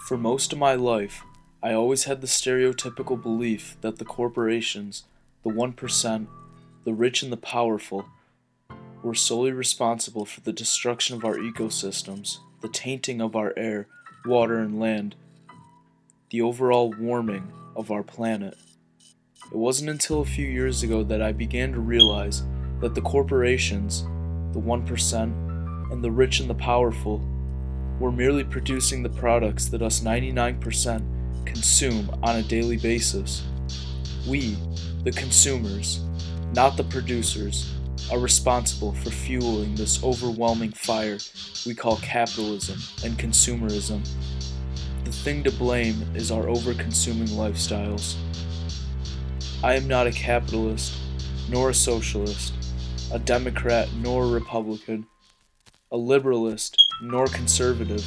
For most of my life, I always had the stereotypical belief that the corporations, the 1%, the rich and the powerful, were solely responsible for the destruction of our ecosystems, the tainting of our air, water, and land, the overall warming of our planet. It wasn't until a few years ago that I began to realize that the corporations, the 1%, and the rich and the powerful were merely producing the products that us 99% consume on a daily basis. We, the consumers, not the producers, are responsible for fueling this overwhelming fire we call capitalism and consumerism. The thing to blame is our over-consuming lifestyles. I am not a capitalist, nor a socialist, a Democrat nor a Republican, a liberalist nor conservative.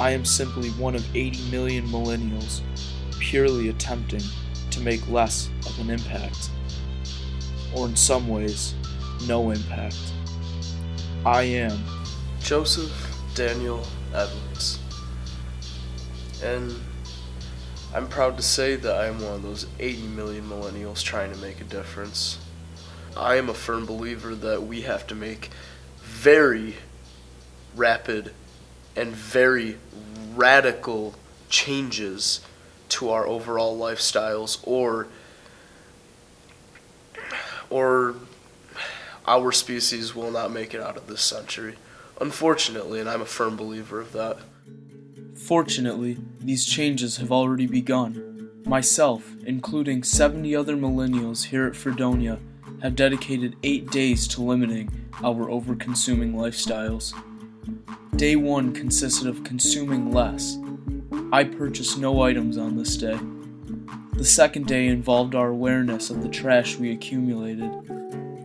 I am simply one of 80 million millennials, purely attempting to make less of an impact, or in some ways, no impact. I am Joseph Daniel Edwards, and I'm proud to say that I am one of those 80 million millennials trying to make a difference. I am a firm believer that we have to make very rapid and very radical changes to our overall lifestyles, or our species will not make it out of this century. Unfortunately, and I'm a firm believer of that. Fortunately, these changes have already begun. Myself, including 70 other millennials here at Fredonia, have dedicated 8 days to limiting our over-consuming lifestyles. Day 1 consisted of consuming less. I purchased no items on this day. The second day involved our awareness of the trash we accumulated.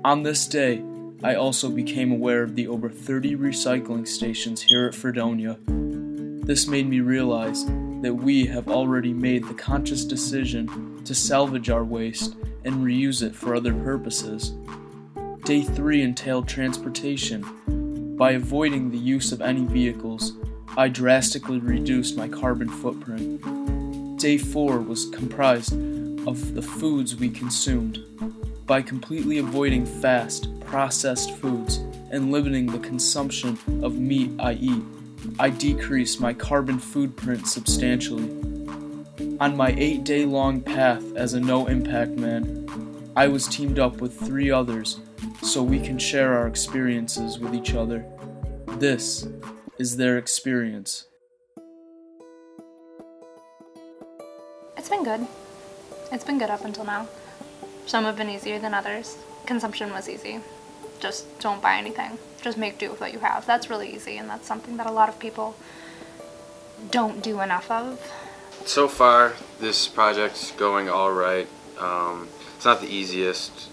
On this day, I also became aware of the over 30 recycling stations here at Fredonia. This made me realize that we have already made the conscious decision to salvage our waste and reuse it for other purposes. Day 3 entailed transportation. By avoiding the use of any vehicles, I drastically reduced my carbon footprint. Day 4 was comprised of the foods we consumed. By completely avoiding fast, processed foods and limiting the consumption of meat I eat, I decreased my carbon footprint substantially. On my 8-day-long path as a no-impact man, I was teamed up with 3 others so we can share our experiences with each other. This is their experience. It's been good. It's been good up until now. Some have been easier than others. Consumption was easy. Just don't buy anything. Just make do with what you have. That's really easy, and that's something that a lot of people don't do enough of. So far, this project's going all right. It's not the easiest.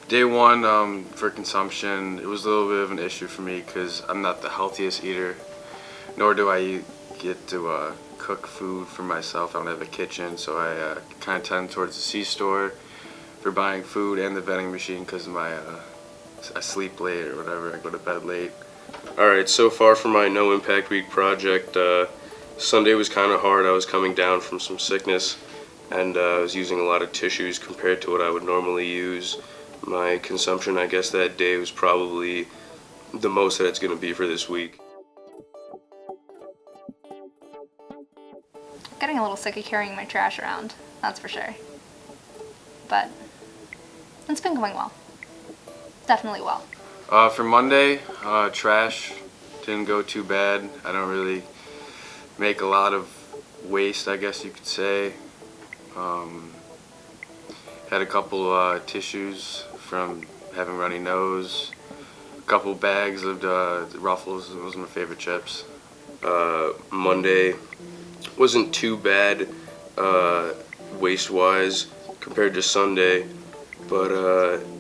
Day 1 for consumption, it was a little bit of an issue for me because I'm not the healthiest eater, nor do I get to cook food for myself. I don't have a kitchen, so I kind of tend towards the C-store for buying food and the vending machine because I sleep late or whatever. I go to bed late. Alright, so far for my No Impact Week project, Sunday was kind of hard. I was coming down from some sickness, and I was using a lot of tissues compared to what I would normally use. My consumption, I guess, that day was probably the most that it's going to be for this week. Getting a little sick of carrying my trash around, that's for sure. But it's been going well. Definitely well. For Monday, trash didn't go too bad. I don't really make a lot of waste, I guess you could say. Had a couple tissues from having runny nose. A couple bags of Ruffles. Those are my favorite chips. Monday wasn't too bad waste-wise compared to Sunday, but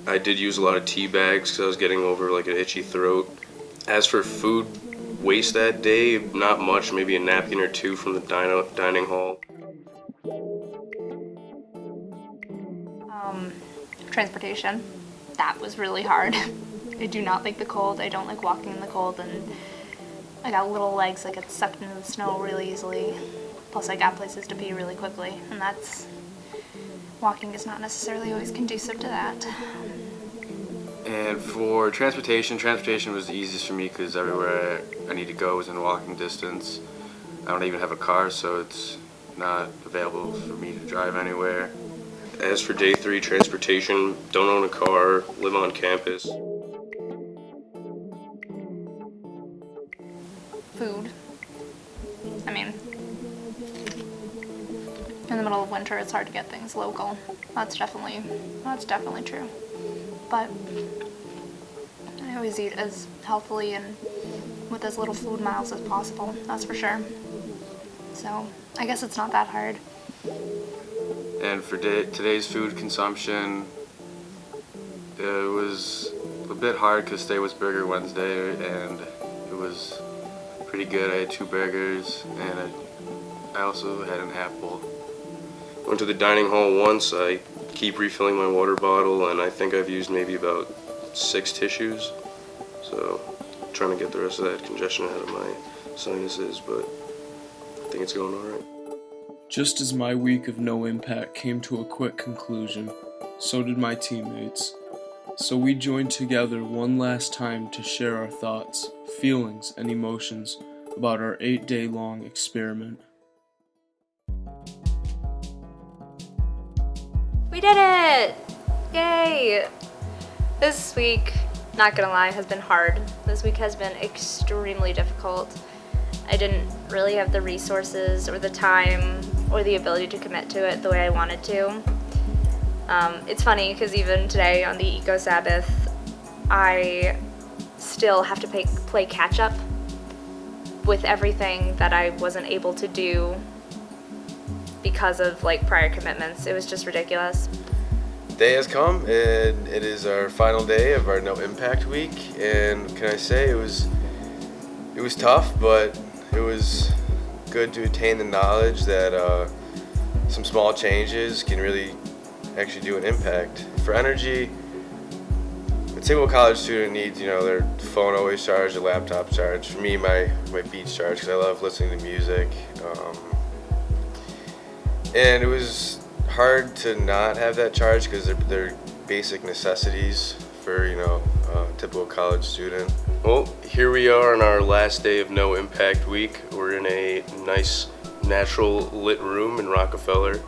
I did use a lot of tea bags because I was getting over like an itchy throat. As for food waste that day, not much, maybe a napkin or 2 from the dining hall. Transportation. That was really hard. I do not like the cold. I don't like walking in the cold, and I got little legs that get sucked into the snow really easily. Plus I got places to pee really quickly, and walking is not necessarily always conducive to that. And for transportation was the easiest for me because everywhere I need to go is in walking distance. I don't even have a car, so it's not available for me to drive anywhere. As for day 3 transportation, don't own a car, live on campus. Food. I mean, in the middle of winter, it's hard to get things local. That's definitely true. But I always eat as healthily and with as little food miles as possible, that's for sure. So I guess it's not that hard. And for today's food consumption, it was a bit hard because today was Burger Wednesday, and it was pretty good. I had 2 burgers, and I also had an apple. Went to the dining hall once. I keep refilling my water bottle, and I think I've used maybe about 6 tissues. So trying to get the rest of that congestion out of my sinuses, but I think it's going all right. Just as my week of no impact came to a quick conclusion, so did my teammates. So we joined together one last time to share our thoughts, feelings, and emotions about our 8-day-long experiment. We did it! Yay! This week, not gonna lie, has been hard. This week has been extremely difficult. I didn't really have the resources or the time or the ability to commit to it the way I wanted to. It's funny because even today on the Eco-Sabbath, I still have to play catch up with everything that I wasn't able to do because of prior commitments. It was just ridiculous. Day has come, and it is our final day of our no impact week, and can I say it was tough, but it was good to attain the knowledge that some small changes can really actually do an impact. For energy, a typical college student needs, their phone always charged, their laptop charged. For me, my Beats charged because I love listening to music. And it was hard to not have that charge because they're basic necessities for, a typical college student. Well, here we are on our last day of no impact week. We're in a nice natural lit room in Rockefeller.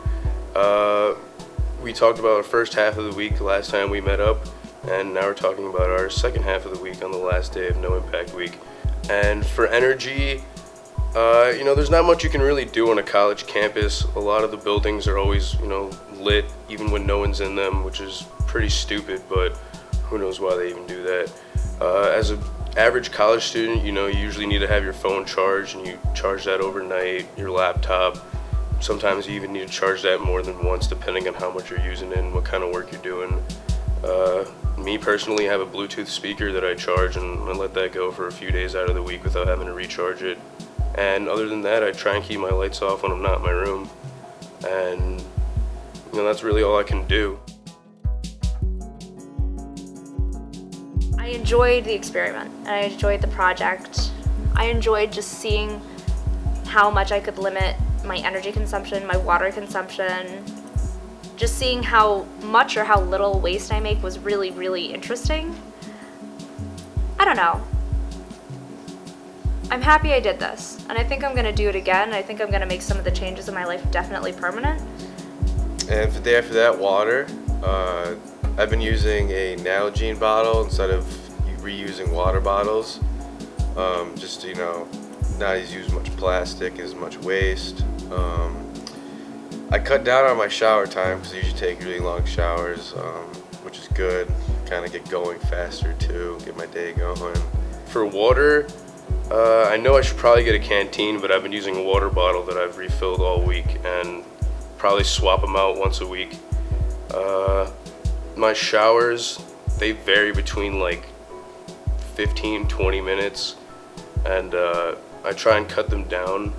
We talked about our first half of the week last time we met up, and now we're talking about our second half of the week on the last day of no impact week. And for energy, there's not much you can really do on a college campus. A lot of the buildings are always, lit even when no one's in them, which is pretty stupid, but who knows why they even do that. As an average college student, you usually need to have your phone charged, and you charge that overnight, your laptop. Sometimes you even need to charge that more than once, depending on how much you're using it and what kind of work you're doing. Me personally, I have a Bluetooth speaker that I charge, and I let that go for a few days out of the week without having to recharge it. And other than that, I try and keep my lights off when I'm not in my room. And, that's really all I can do. I enjoyed the experiment, and I enjoyed the project. I enjoyed just seeing how much I could limit my energy consumption, my water consumption. Just seeing how much or how little waste I make was really, really interesting. I don't know. I'm happy I did this, and I think I'm gonna do it again. I think I'm gonna make some of the changes in my life definitely permanent. And for the day after that, water. I've been using a Nalgene bottle instead of reusing water bottles. Just to, not use much plastic, as much waste. I cut down on my shower time because I usually take really long showers, which is good. Kind of get going faster too, get my day going. For water, I know I should probably get a canteen, but I've been using a water bottle that I've refilled all week and probably swap them out once a week. My showers, they vary between 15-20 minutes, and I try and cut them down,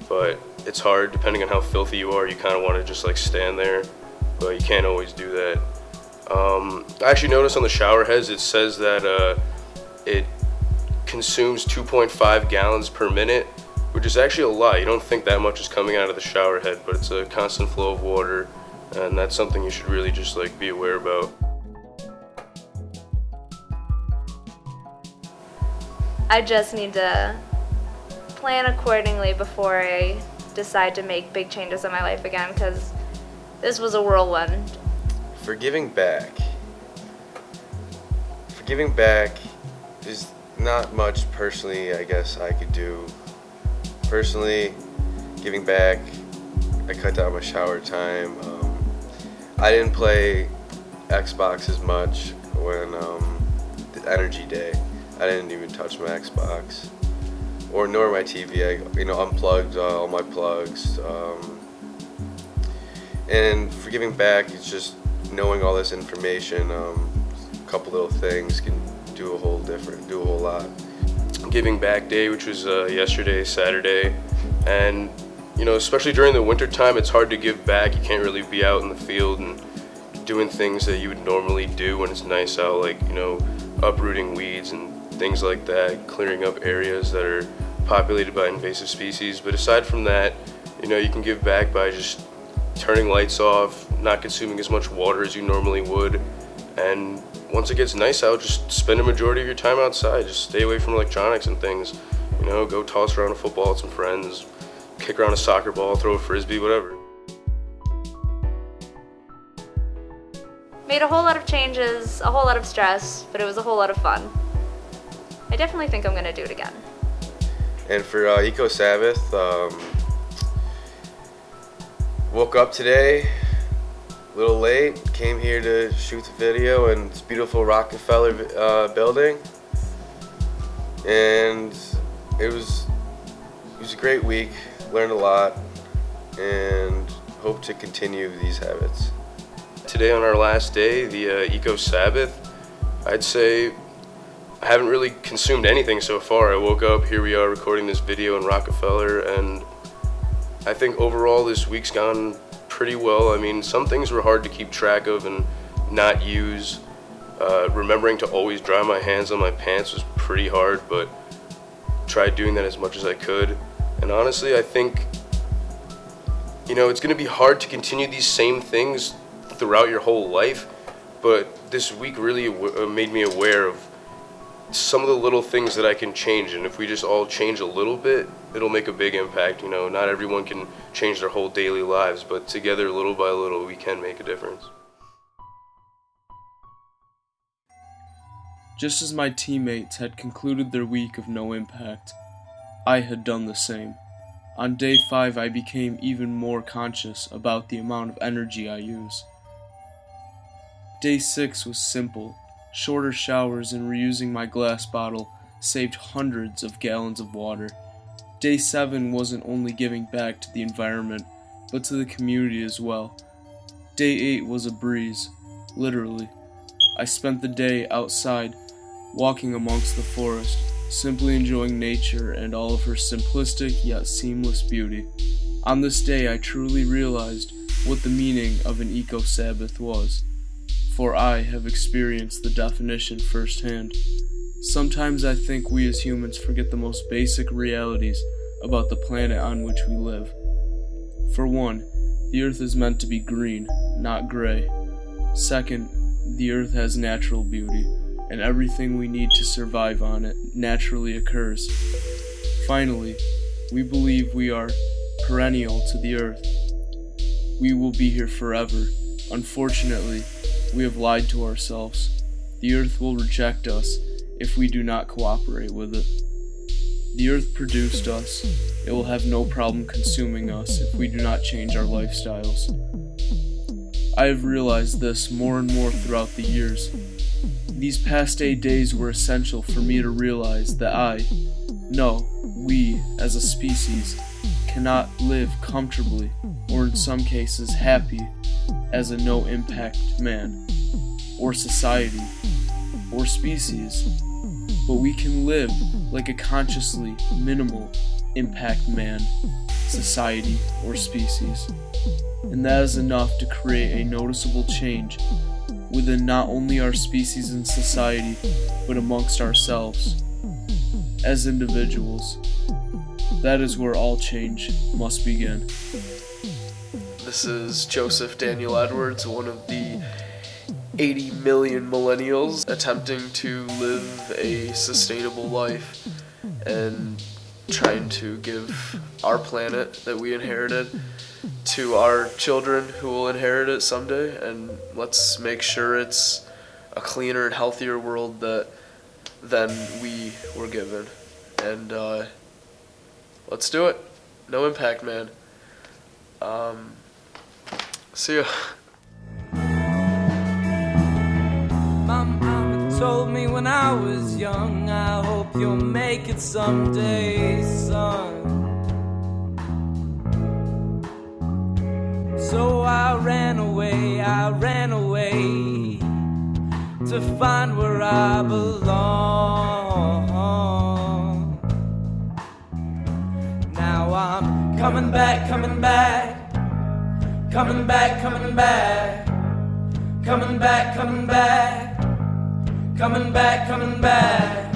but it's hard depending on how filthy you are. You kind of want to just stand there, but you can't always do that. I actually noticed on the shower heads it says that it consumes 2.5 gallons per minute, which is actually a lot. You don't think that much is coming out of the shower head, but it's a constant flow of water, and that's something you should really just like be aware about. I just need to plan accordingly before I decide to make big changes in my life again, because this was a whirlwind. For giving back. Is not much personally, I guess, I could do. Personally, giving back, I cut down my shower time. I didn't play Xbox as much when the Energy Day. I didn't even touch my Xbox, nor my TV. I unplugged all my plugs. And for giving back, it's just knowing all this information. A couple little things can do a whole lot. Giving Back Day, which was yesterday, Saturday, and especially during the winter time, it's hard to give back. You can't really be out in the field and doing things that you would normally do when it's nice out, like uprooting weeds and things like that, clearing up areas that are populated by invasive species. But aside from that, you can give back by just turning lights off, not consuming as much water as you normally would, and once it gets nice out, just spend a majority of your time outside. Just stay away from electronics and things. Go toss around a football with some friends, kick around a soccer ball, throw a frisbee, whatever. Made a whole lot of changes, a whole lot of stress, but it was a whole lot of fun. I definitely think I'm gonna do it again. And for Eco-Sabbath, woke up today a little late, came here to shoot the video in this beautiful Rockefeller building, and it was a great week. Learned a lot, and hope to continue these habits. Today on our last day, the Eco-Sabbath, I'd say I haven't really consumed anything so far. I woke up, here we are recording this video in Rockefeller, and I think overall this week's gone pretty well. I mean, some things were hard to keep track of and not use. Remembering to always dry my hands on my pants was pretty hard, but tried doing that as much as I could. And honestly, I think, it's going to be hard to continue these same things throughout your whole life, but this week really made me aware of some of the little things that I can change, and if we just all change a little bit, it'll make a big impact. Not everyone can change their whole daily lives, but together, little by little, we can make a difference. Just as my teammates had concluded their week of no impact, I had done the same. On day 5, I became even more conscious about the amount of energy I use. Day 6 was simple. Shorter showers and reusing my glass bottle saved hundreds of gallons of water. Day 7 wasn't only giving back to the environment, but to the community as well. Day 8 was a breeze, literally. I spent the day outside, walking amongst the forest, simply enjoying nature and all of her simplistic yet seamless beauty. On this day, I truly realized what the meaning of an Eco-Sabbath was, for I have experienced the definition firsthand. Sometimes I think we as humans forget the most basic realities about the planet on which we live. For one, the earth is meant to be green, not gray. Second, the earth has natural beauty, and everything we need to survive on it naturally occurs. Finally, we believe we are perennial to the earth. We will be here forever. Unfortunately, we have lied to ourselves. The earth will reject us if we do not cooperate with it. The earth produced us. It will have no problem consuming us if we do not change our lifestyles. I have realized this more and more throughout the years. These past 8 days were essential for me to realize that we, as a species, cannot live comfortably, or in some cases happy, as a no-impact man, or society, or species, but we can live like a consciously minimal impact man, society, or species, and that is enough to create a noticeable change within not only our species and society, but amongst ourselves. as individuals. That is where all change must begin. This is Joseph Daniel Edwards, one of the 80 million millennials attempting to live a sustainable life and trying to give our planet that we inherited to our children who will inherit it someday, and let's make sure it's a cleaner and healthier world than we were given. And let's do it. No impact, man. See ya. My mama told me when I was young, I hope you'll make it someday, son. So I ran away to find where I belong. Now I'm coming back, coming back, coming back, coming back, coming back, coming back, coming back, coming back.